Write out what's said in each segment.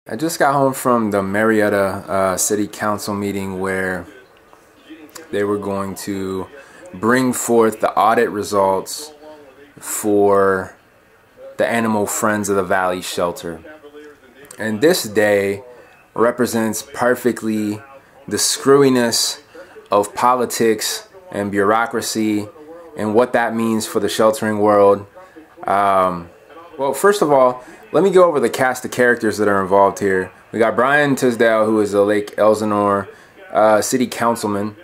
I just got home from the Marietta City Council meeting where they were going to bring forth the audit results for the Animal Friends of the Valley shelter. And this day represents perfectly the screwiness of politics and bureaucracy and what that means for the sheltering world. Well, first of all, let me go over the cast of characters that are involved here. We got Brian Tisdale, who is a Lake Elsinore city councilman,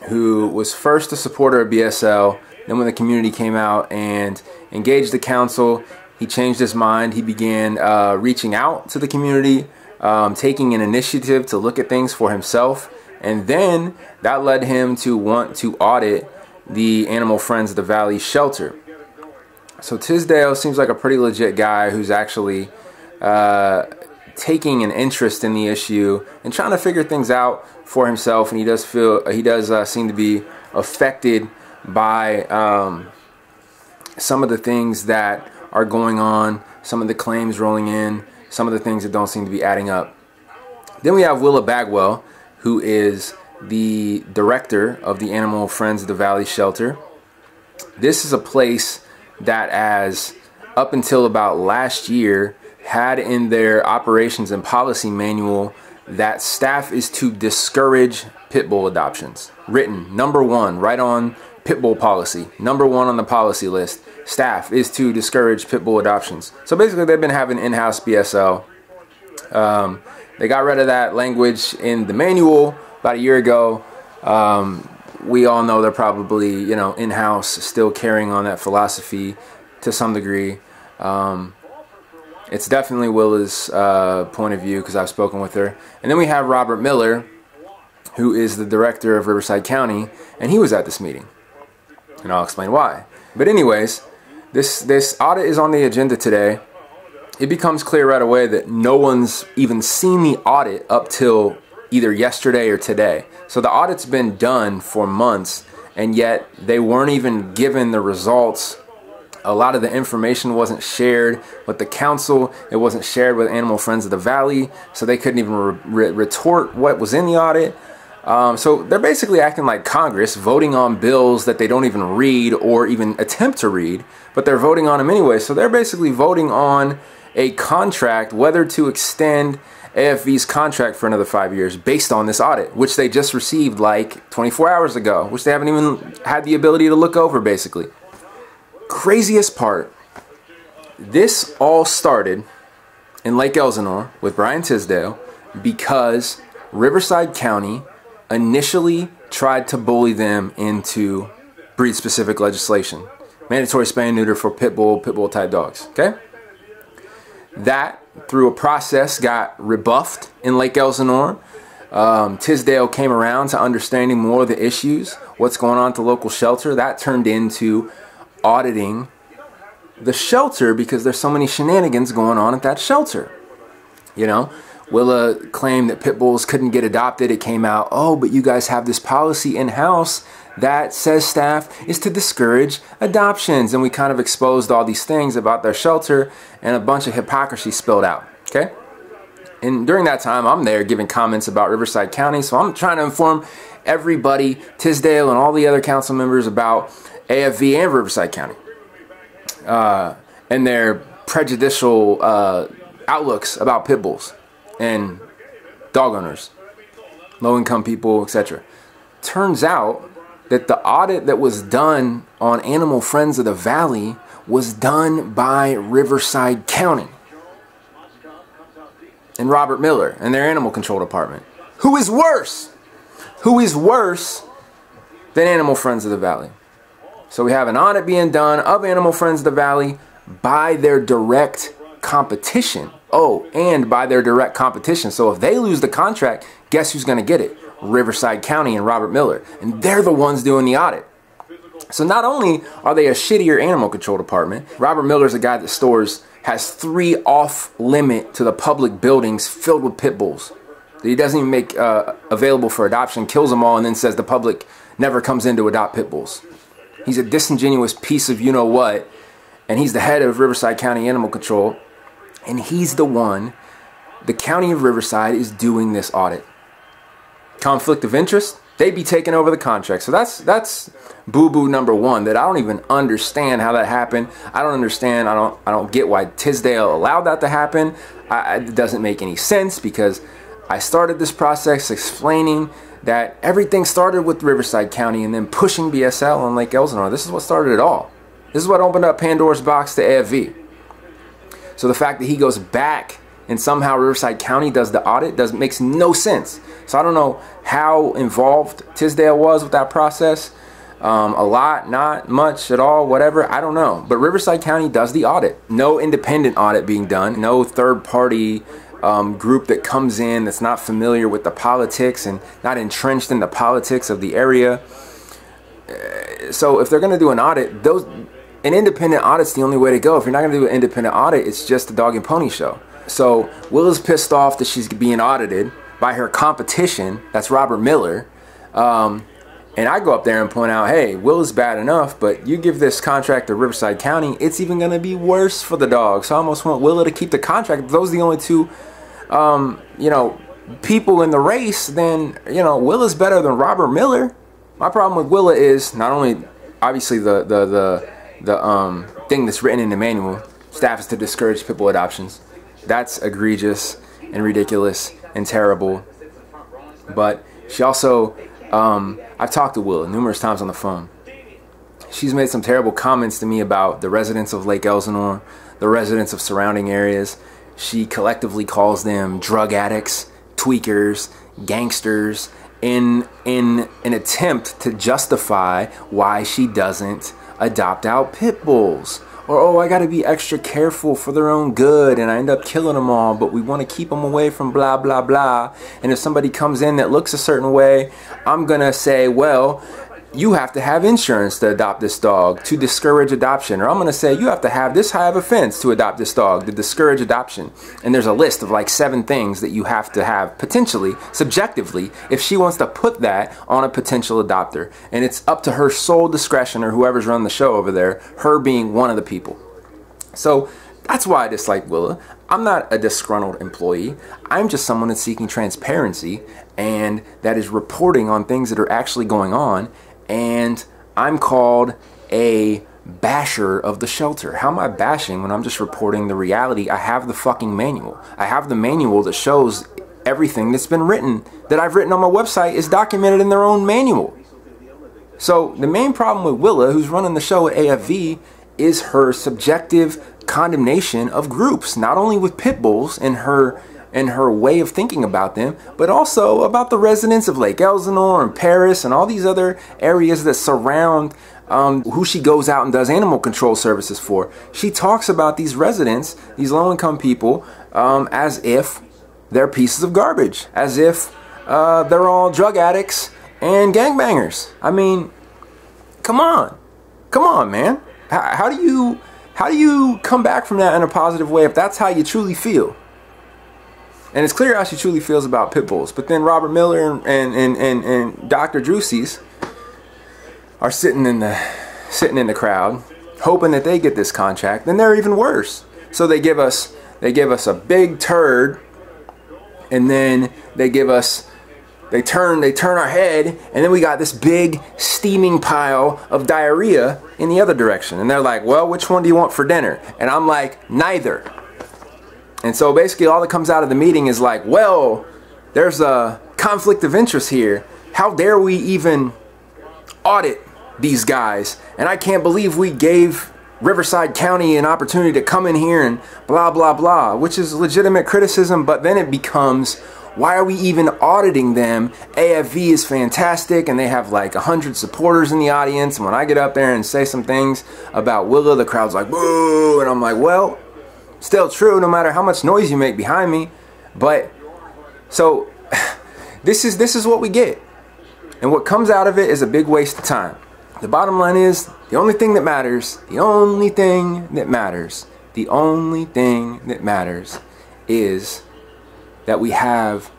who was first a supporter of BSL. Then when the community came out and engaged the council, he changed his mind. He began reaching out to the community, taking an initiative to look at things for himself. And then that led him to want to audit the Animal Friends of the Valley shelter. So Tisdale seems like a pretty legit guy who's actually taking an interest in the issue and trying to figure things out for himself. And he does seem to be affected by some of the things that are going on, some of the claims rolling in, some of the things that don't seem to be adding up. Then we have Willa Bagwell, who is the director of the Animal Friends of the Valley shelter. This is a place that, as up until about last year, had in their operations and policy manual that staff is to discourage pit bull adoptions. Written #1 right on pit bull policy. #1 on the policy list. Staff is to discourage pit bull adoptions. So basically they've been having in-house BSL. They got rid of that language in the manual about a year ago. We all know they're probably, in-house still carrying on that philosophy to some degree. It's definitely Willa's point of view because I've spoken with her. And then we have Robert Miller, who is the director of Riverside County, and he was at this meeting. And I'll explain why. But anyways, this audit is on the agenda today. It becomes clear right away that no one's even seen the audit up till either yesterday or today. So the audit's been done for months, and yet they weren't even given the results. A lot of the information wasn't shared with the council. It wasn't shared with Animal Friends of the Valley, so they couldn't even retort what was in the audit. So they're basically acting like Congress, voting on bills that they don't even read or even attempt to read, but they're voting on them anyway. So they're basically voting on a contract, whether to extend AFV's contract for another 5 years based on this audit, which they just received like 24 hours ago, which they haven't even had the ability to look over, basically. Craziest part, this all started in Lake Elsinore with Brian Tisdale because Riverside County initially tried to bully them into breed-specific legislation. Mandatory spay and neuter for pit bull type dogs, okay? That, through a process, got rebuffed in Lake Elsinore. Tisdale came around to understanding more of the issues, what's going on at the local shelter. That turned into auditing the shelter because there's so many shenanigans going on at that shelter. Willa claimed that pit bulls couldn't get adopted. It came out, but you guys have this policy in-house that says staff is to discourage adoptions. And we kind of exposed all these things about their shelter, and a bunch of hypocrisy spilled out, okay? And during that time, I'm there giving comments about Riverside County, so I'm trying to inform everybody, Tisdale and all the other council members, about AFV and Riverside County and their prejudicial outlooks about pit bulls and dog owners, low-income people, etc. Turns out that the audit that was done on Animal Friends of the Valley was done by Riverside County and Robert Miller and their animal control department. Who is worse than Animal Friends of the Valley? So we have an audit being done of Animal Friends of the Valley by their direct competition. And by their direct competition. So if they lose the contract, guess who's going to get it? Riverside County and Robert Miller. And they're the ones doing the audit. So not only are they a shittier animal control department, Robert Miller's a guy that has 3 off-limit to the public buildings filled with pit bulls that he doesn't even make available for adoption, kills them all, and then says the public never comes in to adopt pit bulls. He's a disingenuous piece of you-know-what, and he's the head of Riverside County Animal Control. And he's the one the county of Riverside is doing this audit. Conflict of interest, they'd be taking over the contract. So that's boo-boo number one, that I don't even understand how that happened. I don't understand. I don't get why Tisdale allowed that to happen. It doesn't make any sense, because I started this process explaining that everything started with Riverside County and then pushing BSL on Lake Elsinore. This is what started it all. This is what opened up Pandora's box to AFV. So the fact that he goes back and somehow Riverside County does the audit makes no sense. So I don't know how involved Tisdale was with that process. A lot, not much at all, whatever, I don't know. But Riverside County does the audit. No independent audit being done. No third party group that comes in that's not familiar with the politics and not entrenched in the politics of the area. So if they're going to do an audit, an independent audit's the only way to go. If you're not going to do an independent audit, it's just a dog and pony show. So Willa's pissed off that she's being audited by her competition. That's Robert Miller. And I go up there and point out, hey, Willa's bad enough, but you give this contract to Riverside County, it's even going to be worse for the dog. So I almost want Willa to keep the contract. If those are the only two, people in the race, then, Willa's better than Robert Miller. My problem with Willa is not only, obviously, the thing that's written in the manual, staff is to discourage pit bull adoptions. That's egregious and ridiculous and terrible. But she also, I've talked to Willa numerous times on the phone. She's made some terrible comments to me about the residents of Lake Elsinore, the residents of surrounding areas. She collectively calls them drug addicts, tweakers, gangsters, in an attempt to justify why she doesn't adopt out pit bulls. Or, oh, I got to be extra careful for their own good and I end up killing them all, but we want to keep them away from blah, blah, blah. And if somebody comes in that looks a certain way, I'm going to say, well, you have to have insurance to adopt this dog to discourage adoption. Or I'm going to say you have to have this high of a fence to adopt this dog to discourage adoption. And there's a list of like 7 things that you have to have potentially, subjectively, if she wants to put that on a potential adopter. And it's up to her sole discretion, or whoever's running the show over there, her being one of the people. So that's why I dislike Willa. I'm not a disgruntled employee. I'm just someone that's seeking transparency and that is reporting on things that are actually going on. And I'm called a basher of the shelter. How am I bashing when I'm just reporting the reality? I have the fucking manual. I have the manual that shows everything that's been written, that I've written on my website, is documented in their own manual. So the main problem with Willa, who's running the show at AFV, is her subjective condemnation of groups, not only with pit bulls and her way of thinking about them, but also about the residents of Lake Elsinore and Paris and all these other areas that surround who she goes out and does animal control services for. She talks about these residents, these low-income people, as if they're pieces of garbage, as if they're all drug addicts and gangbangers. I mean, come on, man. How do you come back from that in a positive way if that's how you truly feel? And it's clear how she truly feels about pit bulls. But then Robert Miller and Dr. Drewsey's are sitting in the crowd, hoping that they get this contract. Then they're even worse. So they give us a big turd, and then they turn our head, and then we got this big steaming pile of diarrhea in the other direction. And they're like, well, which one do you want for dinner? And I'm like, neither. And so basically all that comes out of the meeting is like, well, there's a conflict of interest here. How dare we even audit these guys? And I can't believe we gave Riverside County an opportunity to come in here and blah, blah, blah, which is legitimate criticism. But then it becomes, why are we even auditing them? AFV is fantastic and they have like 100 supporters in the audience. And when I get up there and say some things about Willa, the crowd's like, boo. And I'm like, well, still true, no matter how much noise you make behind me. But so this is what we get, and what comes out of it is a big waste of time. The bottom line is, the only thing that matters is that we have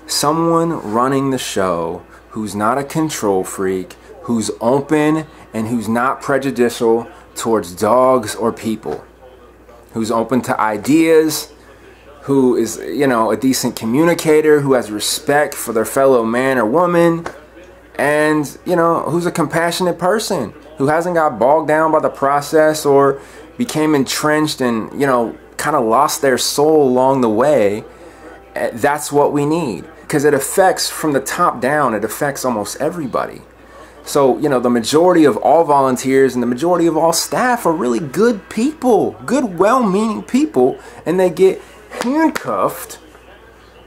someone running the show who's not a control freak, who's open and who's not prejudicial towards dogs or people, who's open to ideas, who is, you know, a decent communicator, who has respect for their fellow man or woman, and, you know, who's a compassionate person, who hasn't got bogged down by the process or became entrenched and, you know, kind of lost their soul along the way. That's what we need, because it affects from the top down. It affects almost everybody. So, you know, the majority of all volunteers and the majority of all staff are really good people, good, well-meaning people, and they get handcuffed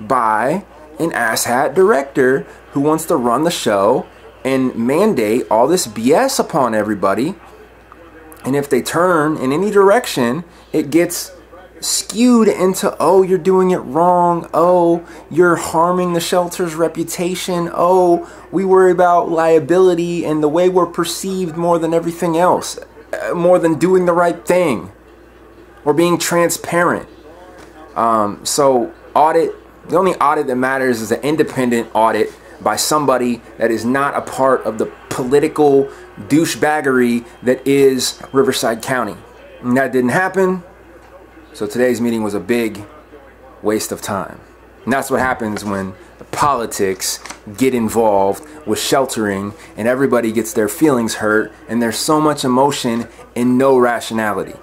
by an asshat director who wants to run the show and mandate all this BS upon everybody. And if they turn in any direction, it gets skewed into, oh, you're doing it wrong. Oh, you're harming the shelter's reputation. Oh, we worry about liability and the way we're perceived more than everything else, more than doing the right thing or being transparent. So audit, the only audit that matters is an independent audit by somebody that is not a part of the political douchebaggery that is Riverside County. And that didn't happen. So today's meeting was a big waste of time. And that's what happens when the politics get involved with sheltering and everybody gets their feelings hurt and there's so much emotion and no rationality.